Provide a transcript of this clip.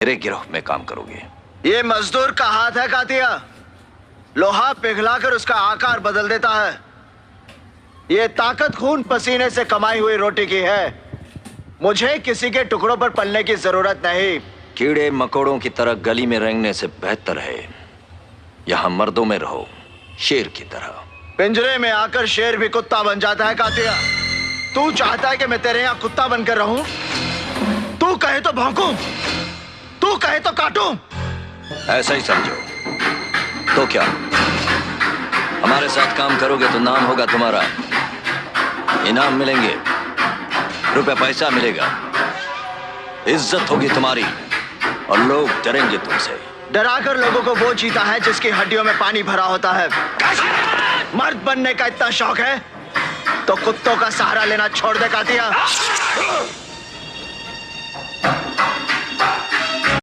मेरे गिरोह में काम करोगे। ये मजदूर का हाथ है कातिया, लोहा पिघलाकर उसका आकार बदल देता है। ये ताकत खून पसीने से कमाई हुई रोटी की है। मुझे किसी के टुकड़ों पर पलने की जरूरत नहीं। कीड़े मकोड़ों की तरह गली में रेंगने से बेहतर है यहां मर्दों में रहो, शेर की तरह। पिंजरे में आकर शेर भी कुत्ता बन जाता है कातिया। तू चाहता है कि मैं तेरे यहां कुत्ता बनकर रहूं? तू कहे तो भौंकूं, तू कहे तो काटूं। ऐसा ही समझो। तो क्या हमारे साथ काम करोगे तो नाम होगा तुम्हारा, इनाम मिलेंगे, रुपया पैसा मिलेगा, इज्जत होगी तुम्हारी और लोग डरेंगे तुमसे। डराकर लोगों को वो जीता है जिसकी हड्डियों में पानी भरा होता है। मर्द बनने का इतना शौक है तो कुत्तों का सहारा लेना छोड़ दे कातिया।